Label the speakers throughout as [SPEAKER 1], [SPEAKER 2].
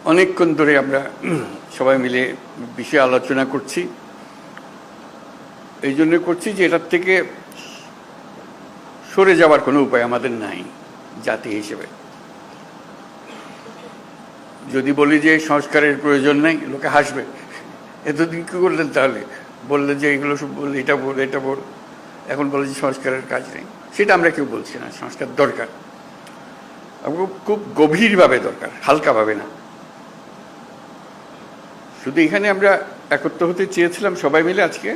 [SPEAKER 1] অনেকক্ষণ ধরে আমরা সবাই মিলে বিষয়ে আলোচনা করছি। এই জন্য করছি যে এটার থেকে সরে যাওয়ার কোনো উপায় আমাদের নাই জাতি হিসেবে। যদি বলি যে সংস্কারের প্রয়োজন নেই, লোকে হাসবে, এতদিন কি করলেন তাহলে? বললেন যে এগুলো সব বললে, এটা বল এটা বল, এখন বলে যে সংস্কারের কাজ নেই। সেটা আমরা কেউ বলছি না, সংস্কার দরকার, খুব গভীরভাবে দরকার, হালকাভাবে না। শুধু এখানে আমরা একত্র হতে চেয়েছিলাম সবাই মিলে। আজকে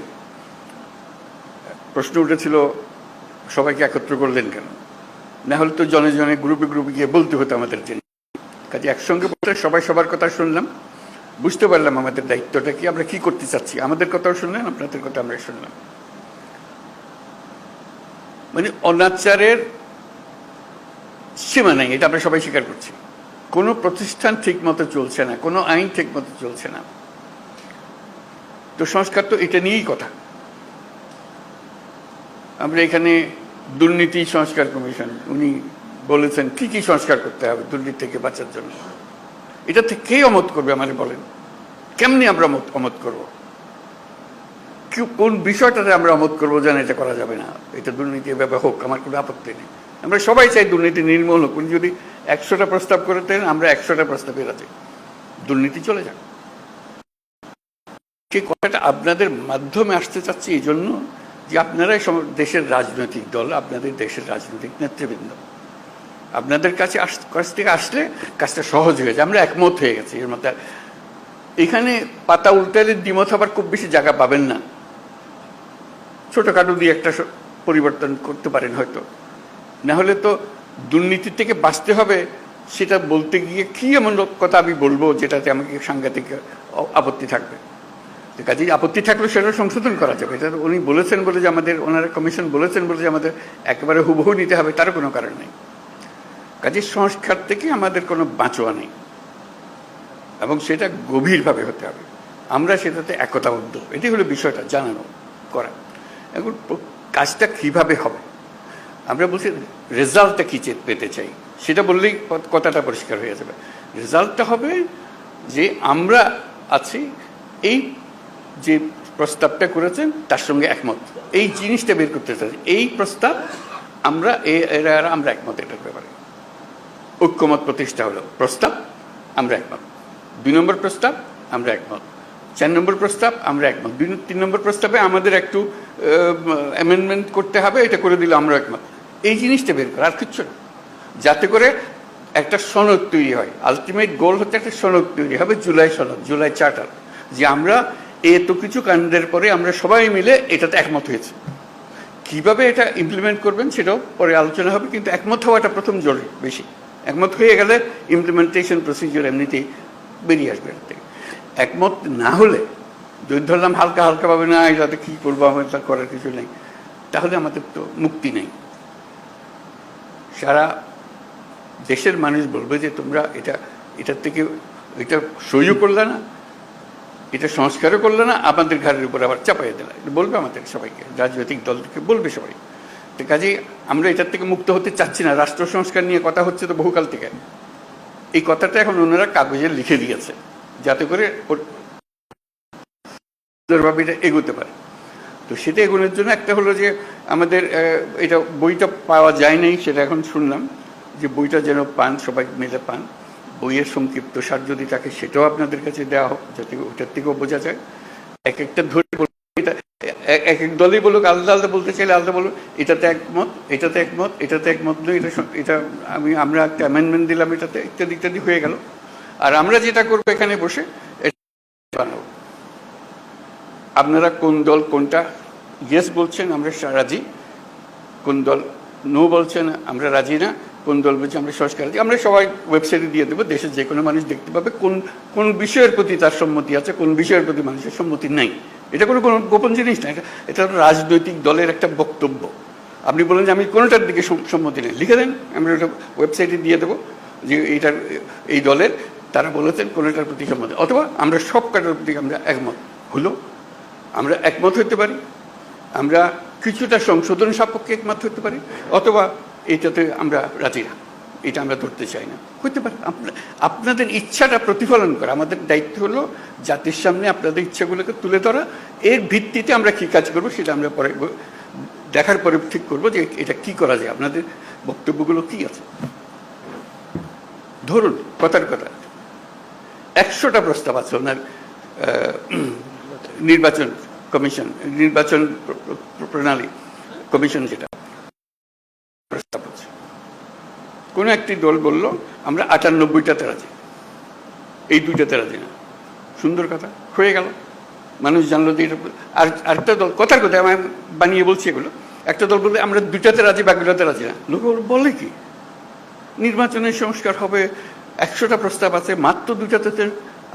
[SPEAKER 1] প্রশ্ন উঠেছিল সবাইকে একত্র করলেন কেন? না হলে তো জনে জনে গ্রুপে গ্রুপে গিয়ে বলতে হতো আমাদের জন্য। কাজে একসঙ্গে বলতে সবাই সবার কথা শুনলাম, বুঝতে পারলাম আমাদের দায়িত্বটা কি, আমরা কি করতে চাচ্ছি। আমাদের কথাও শুনলেন, আপনাদের কথা আমরা শুনলাম। মানে অনাচারের সীমা নাই, এটা আমরা সবাই স্বীকার করছি। কোনো প্রতিষ্ঠান ঠিক মতো চলছে না, কোনো আইন ঠিক মতো চলছে না। তো সংস্কার তো এটা নিয়েই কথা। আমরা এখানে দুর্নীতি সংস্কার কমিশন, উনি বলেছেন কি কি সংস্কার করতে হবে দুর্নীতি থেকে বাঁচার জন্য। এটা থেকে কে অমত করবে আমাদের বলেন? কেমনি আমরা অমত করব? কোন বিষয়টাতে আমরা অমত করবো যেন এটা করা যাবে না, এটা দুর্নীতি এভাবে হোক, আমার কোনো আপত্তি নেই। আমরা সবাই চাই দুর্নীতি নির্মূল হোক। উনি যদি 100টা প্রস্তাব করে দেন, আমরা 100টা প্রস্তাবে রাজি, দুর্নীতি চলে যাক। সেই কথাটা আপনাদের মাধ্যমে আসতে চাচ্ছি এই জন্য যে আপনারাই দেশের রাজনৈতিক দল, আপনাদের দেশের রাজনৈতিক নেতৃবৃন্দ, আপনাদের কাছ থেকে আসলে কাজটা সহজ হয়ে যায়। আমরা একমত হয়ে গেছি এর মধ্যে। এখানে পাতা উল্টালে দ্বিমত হবার খুব বেশি জায়গা পাবেন না। ছোটখাটো দিয়ে একটা পরিবর্তন করতে পারেন হয়তো, না হলে তো দুর্নীতি থেকে বাঁচতে হবে সেটা বলতে গিয়ে কি এমন কথা আমি বলবো যেটাতে আমাকে সাংঘাতিক আপত্তি থাকবে। কাজেই আপত্তি থাকলে সেটা সংশোধন করা যাবে। এটা উনি বলেছেন বলে যে আমাদের, ওনারা কমিশন বলেছেন বলে যে আমাদের একেবারে হুবহু নিতে হবে তার কোনো কারণ নেই। কাজেই সংস্কার থেকে আমাদের কোনো বাঁচোয়া নেই, এবং সেটা গভীরভাবে হতে হবে। আমরা সেটাতে একতাবদ্ধ, এটি হলো বিষয়টা জানানো করা। এখন কাজটা কিভাবে হবে আমরা বলছি, রেজাল্টটা কি পেতে চাই সেটা বললেই কথাটা পরিষ্কার হয়ে যাবে। রেজাল্টটা হবে যে আমরা আছি, এই যে প্রস্তাবটা করেছেন তার সঙ্গে একমত, এই জিনিসটা বের করতে চাই। এই প্রস্তাব আমরা আমরা একমত, এটার ব্যাপারে ঐক্যমত প্রতিষ্ঠা হলো। প্রস্তাব আমরা একমত, 2 নম্বর প্রস্তাব আমরা একমত, 4 নম্বর প্রস্তাব আমরা একমত, 3 নম্বর প্রস্তাবে আমাদের একটু অ্যামেন্ডমেন্ট করতে হবে, এটা করে দিলে আমরা একমত। এই জিনিসটা বের করা, আর কিচ্ছু না, যাতে করে একটা সনদ তৈরি হয়। আলটিমেট গোল হচ্ছে একটা সনদ তৈরি হবে, জুলাই সনদ, জুলাই চার্টার, যে আমরা এত কিছু কাণ্ডের পরে আমরা সবাই মিলে এটাতে একমত হয়েছে। কিভাবে এটা ইমপ্লিমেন্ট করবেন সেটাও পরে আলোচনা হবে, কিন্তু একমত হওয়াটা প্রথম জরুরি বেশি। একমত হয়ে গেলে ইমপ্লিমেন্টেশন প্রসিডিওর এমনিতেই বেরিয়ে আসবে। একমত না হলে, যদি ধরলাম হালকা হালকা ভাবে না এটাতে কী করবো, আমাদের তা করার কিছু নেই, তাহলে আমাদের তো মুক্তি নেই। সারা দেশের মানুষ বলবে যে তোমরা এটার থেকে এটা সইও করলে না, এটা সংস্কারও করলে না, আমাদের ঘরের উপর আবার চাপাই দিলে, বলবে আমাদের সবাইকে, রাজনৈতিক দল থেকে বলবে সবাই। তো কাজেই আমরা এটার থেকে মুক্ত হতে চাচ্ছি না। রাষ্ট্র সংস্কার নিয়ে কথা হচ্ছে তো বহুকাল থেকে। এই কথাটা এখন ওনারা কাগজে লিখে দিয়েছে যাতে করে এটা এগোতে পারে। তো সেটা এগোনোর জন্য একটা হলো যে আমাদের এটা বইটা পাওয়া যায় নাই, সেটা এখন শুনলাম যে বইটা যেন পান, সবাই মিলে পান। বইয়ের সংক্ষিপ্ত সার যদি থাকে সেটাও আপনাদের কাছে দেওয়া হোক, যাতে ওটার থেকেও বোঝা যায়। এক একটা ধরে এটা এক এক দলই বলুক, আলাদা আলাদা বলতে চাইলে আলাদা বলুক, এটাতে একমত, এটাতে একমত, এটাতে একমত নয়, এটা আমরা একটা অ্যামেন্ডমেন্ট দিলাম এটাতে, ইত্যাদি ইত্যাদি হয়ে গেল। আর আমরা যেটা করবো এখানে বসে বানাবো। আপনারা কোন দল কোনটা ইয়েস বলছেন আমরা রাজি, কোন দল নো বলছেন আমরা রাজি না, কোন দল বলছে আমরা সংস্কার, আমরা সবাই ওয়েবসাইটে দিয়ে দেবো। দেশের যে কোনো মানুষ দেখতে পাবে কোন কোন বিষয়ের প্রতি তার সম্মতি আছে, কোন বিষয়ের প্রতি মানুষের সম্মতি নাই। এটা কোনো গোপন জিনিস না, এটা রাজনৈতিক দলের একটা বক্তব্য। আপনি বলেন যে আমি কোনোটার দিকে সম্মতি নেই, লিখে দেন, আমরা ওটা ওয়েবসাইটে দিয়ে দেবো যে এইটার এই দলের তারা বলেছেন কোনোটার প্রতি সম্মতি, অথবা আমরা সব কাটার প্রতি আমরা একমত হলো, আমরা একমত হতে পারি। আমরা কিছুটা সংশোধন সাপেক্ষে একমত হতে পারি, অথবা এইটাতে আমরা রাজি না। এটা আমরা ধরতে চাই না। হতে পারে আপনাদের ইচ্ছাটা প্রতিফলন করা, আমাদের দায়িত্ব হলো জাতির সামনে আপনাদের ইচ্ছাগুলোকে তুলে ধরা, এর ভিত্তিতে আমরা কি কাজ করবো সেটা আমরা পরে দেখার পরে ঠিক করবো যে এটা কি করা যায়, আপনাদের বক্তব্যগুলো কি আছে। ধরুন কথার কথা 100টা প্রস্তাব আছে ওনার নির্বাচন কমিশন, নির্বাচন প্রণালী কমিশন, যেটা প্রস্তাব আছে। কোনো একটি দল বলল আমরা 98টাতে রাজি, এই 2টাতে রাজি না। সুন্দর কথা, হয়ে গেল, মানুষ জানলো যে এটা। আর আরেকটা দল, কথার কথা আমি বানিয়ে বলছি এগুলো, একটা দল বললে আমরা 2টাতে রাজি, বাকিটাতে রাজি না। লোক বলে কি নির্বাচনের সংস্কার হবে, 100টা প্রস্তাব আছে, মাত্র 2টাতে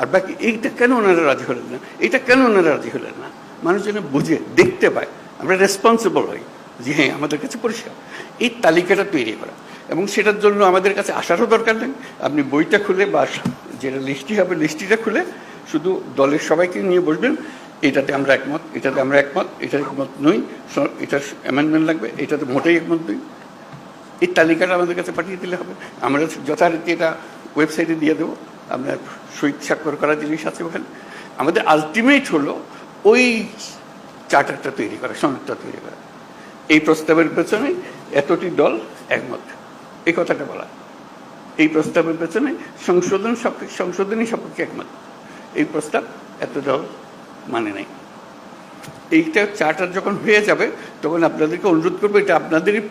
[SPEAKER 1] আর বাকি। এইটা কেন ওনারা রাজি হলেন না, এটা কেন ওনারা রাজি হলেন না? মানুষ যেন বুঝে দেখতে পায়, আমরা রেসপন্সিবল হই যে হ্যাঁ আমাদের কাছে পরিষ্কার। এই তালিকাটা তৈরি করা, এবং সেটার জন্য আমাদের কাছে আসারও দরকার নেই। আপনি বইটা খুলে বা যেটা লিস্টটি হবে লিস্টটিটা খুলে শুধু দলের সবাইকে নিয়ে বসবেন, এটাতে আমরা একমত, এটাতে আমরা একমত, এটার একমত নই, এটার অ্যামেন্ডমেন্ট লাগবে, এটাতে মোটেই একমত নই। এই তালিকাটা আমাদের কাছে পাঠিয়ে দিলে হবে, আমরা যথারীতি এটা ওয়েবসাইটে দিয়ে দেবো। আপনার সই স্বাক্ষর করা জিনিস আছে ওখানে। আমাদের আলটিমেট হলো ওই চার্টারটা তৈরি করা, সনদটা তৈরি করা। এই প্রস্তাবের পেছনে এতটি দল একমত, এই কথাটা বলা। এই প্রস্তাবের পেছনে সংশোধনী সপক্ষে একমত, এই প্রস্তাব এত দল মানে নেই। এইটা চার্টার যখন হয়ে যাবে তখন আপনাদেরকে অনুরোধ করবো, এটা আপনাদেরই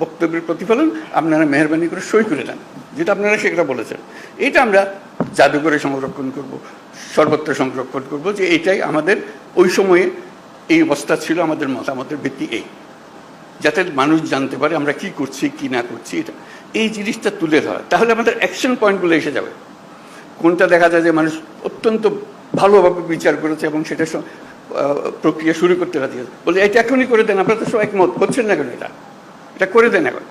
[SPEAKER 1] বক্তব্যের প্রতিফলন, আপনারা মেহরবানি করে সই করে দেন, যেটা আপনারা সেটা বলেছেন। এটা আমরা জাদুঘরে সংরক্ষণ করব, সর্বত্র সংরক্ষণ করব, যে এটাই আমাদের ওই সময়ে এই অবস্থা ছিল, আমাদের মতামতের ভিত্তি এই, যাতে মানুষ জানতে পারে আমরা কি করছি কি না করছি। এটা এই জিনিসটা তুলে ধরা, তাহলে আমাদের অ্যাকশন পয়েন্টগুলো এসে যাবে। কোনটা দেখা যায় যে মানুষ অত্যন্ত ভালোভাবে বিচার করেছে এবং সেটা প্রক্রিয়া শুরু করতে রাজি আছে, বলে এটা এখনই করে দেন, আপনারা তো সব একমত করছেন না কেন, এটা করে দেন এখন।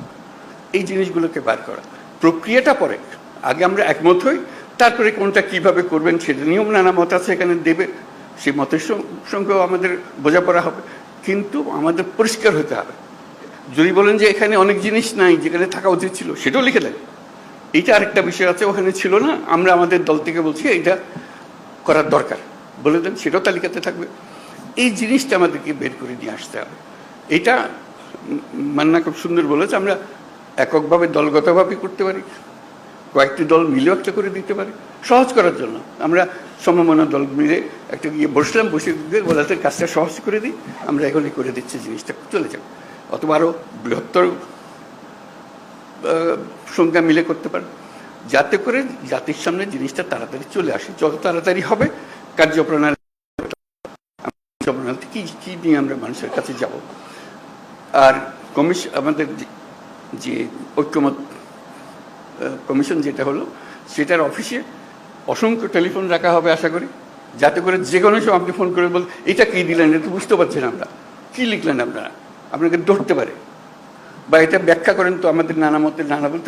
[SPEAKER 1] এই জিনিসগুলোকে বার করা, প্রক্রিয়াটা পরে, আগে আমরা একমত হই, তারপরে কোনটা কিভাবে করবেন সেটা নিয়ম নানা মত আছে এখানে দেবে, সেই মতের সঙ্গেও আমাদের বোঝাপড়া হবে, কিন্তু আমাদের পরিষ্কার হতে হবে। যদি বলেন যে এখানে অনেক জিনিস নাই যেখানে থাকা উচিত ছিল, সেটাও লিখে দেন। এইটা আরেকটা বিষয় আছে, ওখানে ছিল না, আমরা আমাদের দল থেকে বলছি এটা করার দরকার, বলে দেন, সেটাও তালিকাতে থাকবে। এই জিনিসটা আমাদেরকে বের করে নিয়ে আসতে হবে। এটা মান্না খুব সুন্দর বলেছে, আমরা এককভাবে দলগতভাবে করতে পারি, কয়েকটি দল মিলেও একটা করে দিতে পারি, সহজ করার জন্য। আমরা সমমনা দল মিলে একটা গিয়ে বসলাম, বসে বলাতে কাজটা সহজ করে দিই, আমরা এখনই করে দিচ্ছি, জিনিসটা চলে যাবে। অথবা আরও বৃহত্তর সংখ্যা মিলে করতে পারে, যাতে করে জাতির সামনে জিনিসটা তাড়াতাড়ি চলে আসে। যত তাড়াতাড়ি হবে কার্যপ্রণালী কি কি নিয়ে আমরা মানুষের কাছে যাব। আর কমিশন, আমাদের যে ঐক্যমত কমিশন যেটা হলো, সেটার অফিসে অসংখ্য টেলিফোন রাখা হবে আশা করি, যাতে করে যে কোনো সময় আপনি ফোন করে বল এটা কী দিলেন, এটা বুঝতে পারছেন আমরা, কী লিখলেন আপনারা, আপনাকে ধরতে পারে, বা এটা ব্যাখ্যা করেন তো, আমাদের নানা মতের নানা বলতে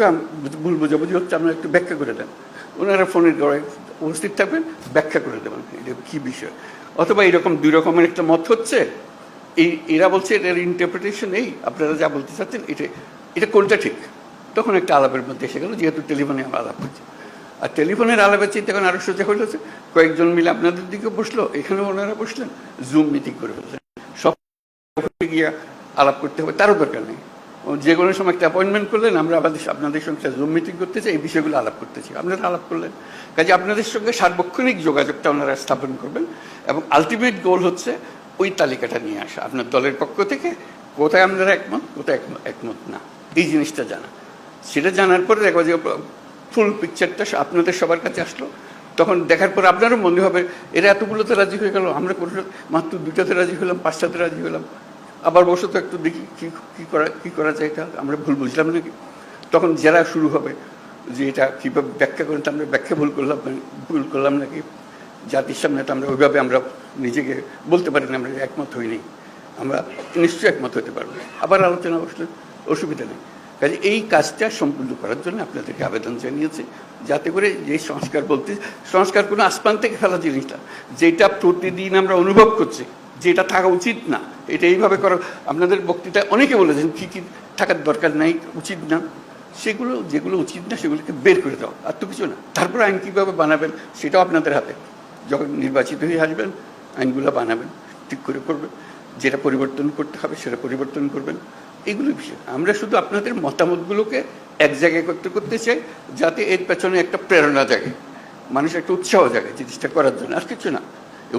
[SPEAKER 1] ভুল বোঝাবুঝি হচ্ছে, আপনারা একটু ব্যাখ্যা করে দেন। ওনারা ফোনের গড়ায় উপস্থিত থাকবেন, ব্যাখ্যা করে দেবেন এটা কী বিষয়। অথবা এরকম 2 রকমের একটা মত হচ্ছে, এরা বলছে এটার ইন্টারপ্রিটেশন এই, আপনারা যা বলতে চাচ্ছেন এটা কোনটা ঠিক, তখন একটা আলাপের মধ্যে এসে গেল, যেহেতু টেলিফোনে আমরা আলাপ করছি। আর টেলিফোনের আলাপের চেয়ে তখন আরও সোজা হয়েছে, কয়েকজন মিলে আপনাদের দিকে বসলো, এখানেও ওনারা বসলেন, জুম মিটিং করে ফেললেন, সব গিয়ে আলাপ করতে হবে তারও দরকার নেই, যে কোনো সময় একটা অ্যাপয়েন্টমেন্ট করলেন, আমরা আপনাদের সঙ্গে জুম মিটিং করতে চাই, এই বিষয়গুলো আলাপ করতে চাই, আপনারা আলাপ করলেন। কাজে আপনাদের সঙ্গে সার্বক্ষণিক যোগাযোগটা ওনারা স্থাপন করবেন, এবং আলটিমেট গোল হচ্ছে ওই তালিকাটা নিয়ে আসা আপনার দলের পক্ষ থেকে, কোথায় আপনারা একমত, কোথায় একমত না, এই জিনিসটা জানা। সেটা জানার পরে দেখো যে ফুল পিকচারটা আপনাদের সবার কাছে আসলো, তখন দেখার পর আপনারও মনে হবে এরা এতগুলোতে রাজি হয়ে গেল, আমরা মাত্র 2টাতে রাজি হলাম, 5টাতে রাজি হলাম, আবার বসে তো একটু দেখি কী করা যায়, এটা আমরা ভুল বুঝলাম নাকি। তখন যারা শুরু হবে যে এটা কীভাবে ব্যাখ্যা করেন, তো আমরা ব্যাখ্যা ভুল করলাম নাকি, জাতির সামনে তো আমরা ওইভাবে আমরা নিজেকে বলতে পারি না আমরা একমত হইনি, আমরা নিশ্চয়ই একমত হতে পারবো, আবার আলোচনা বসলে অসুবিধা নেই। কাজে এই কাজটা সম্পূর্ণ করার জন্য আপনাদেরকে আবেদন জানিয়েছি, যাতে করে যে সংস্কার বলতে, সংস্কার কোনো আসমান থেকে ফেলা জিনিসটা, যেটা প্রতিদিন আমরা অনুভব করছি যেটা থাকা উচিত না, এটা এইভাবে করা। আপনাদের বক্তৃতায় অনেকে বলেছেন কী কী থাকার দরকার নাই, উচিত না, সেগুলো যেগুলো উচিত না সেগুলোকে বের করে দাও, আর তো কিছু না। তারপর আইন কীভাবে বানাবেন সেটাও আপনাদের হাতে। যখন নির্বাচিত হয়ে আসবেন আইনগুলো বানাবেন, ঠিক করে করবেন, যেটা পরিবর্তন করতে হবে সেটা পরিবর্তন করবেন। এইগুলো বিষয় আমরা শুধু আপনাদের মতামতগুলোকে এক জায়গায় করতে করতে চাই, যাতে এর পেছনে একটা প্রেরণা জাগে, মানুষ একটা উৎসাহ জাগে জিনিসটা করার জন্য, আর কিছু না।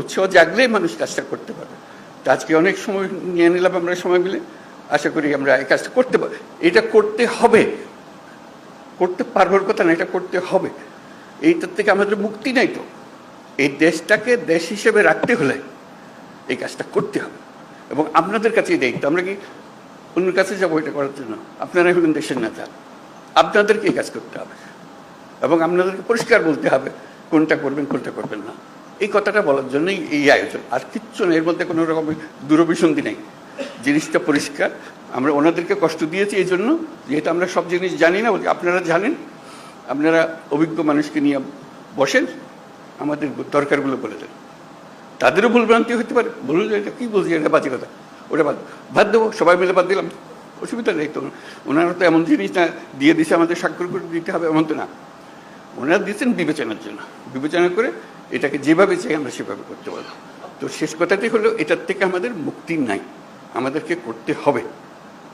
[SPEAKER 1] উৎসাহ জাগলেই মানুষ কাজটা করতে পারবে। তো আজকে অনেক সময় নিয়ে নিলাম আমরা সময় মিলে, আশা করি আমরা এই কাজটা করতে পারি। এটা করতে হবে, করতে পারবার কথা না, এটা করতে হবে। এইটার থেকে আমাদের মুক্তি নাই। তো এই দেশটাকে দেশ হিসেবে রাখতে হলে এই কাজটা করতে হবে, এবং আপনাদের কাছেই দায়িত্ব। আমরা কি অন্যের কাছে যাবো এটা করার জন্য? আপনারাই হলেন দেশের নেতা, আপনাদেরকে এই কাজ করতে হবে, এবং আপনাদেরকে পরিষ্কার বলতে হবে কোনটা করবেন কোনটা করবেন না। এই কথাটা বলার জন্যই এই আয়োজন, আর কিচ্ছু না। এর মধ্যে কোনো রকম দূরভিসন্ধি নেই, জিনিসটা পরিষ্কার। আমরা ওনাদেরকে কষ্ট দিয়েছি এই জন্য, যেহেতু আমরা সব জিনিস জানি না, আপনারা জানেন। আপনারা অভিজ্ঞ মানুষকে নিয়ে বসেন, আমাদের দরকারগুলো বলে দেন। তাদেরও ভুলভ্রান্তি হতে পারে, বলুন এটা কী বলছি, এটা বাজে কথা, ওটা বাদ দেবো, সবাই মিলে বাদ দিলাম, অসুবিধা নেই তো। ওনারা তো এমন জিনিস না দিয়ে দিছে আমাদের স্বাক্ষর করে দিতে হবে এমন তো না। ওনারা দিচ্ছেন বিবেচনার জন্য, বিবেচনা করে এটাকে যেভাবে চাই আমরা সেভাবে করতে পারবো। তো শেষ কথাটি হলো, এটার থেকে আমাদের মুক্তি নাই, আমাদেরকে করতে হবে।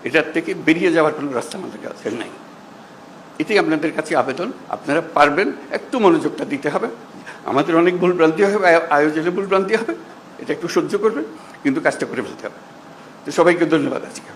[SPEAKER 1] এটার থেকে বেরিয়ে যাওয়ার কোনো রাস্তা আমাদের কাছে নাই। এটাই আপনাদের কাছে আবেদন, আপনারা পারবেন, একটু মনোযোগটা দিতে হবে। আমাদের অনেক ভুলভ্রান্তি হবে, আয়োজনে ভুলভ্রান্তি হবে, এটা একটু সহ্য করবেন, কিন্তু কাজটা করে ফেলতে হবে। তো সবাইকে ধন্যবাদ আজকে।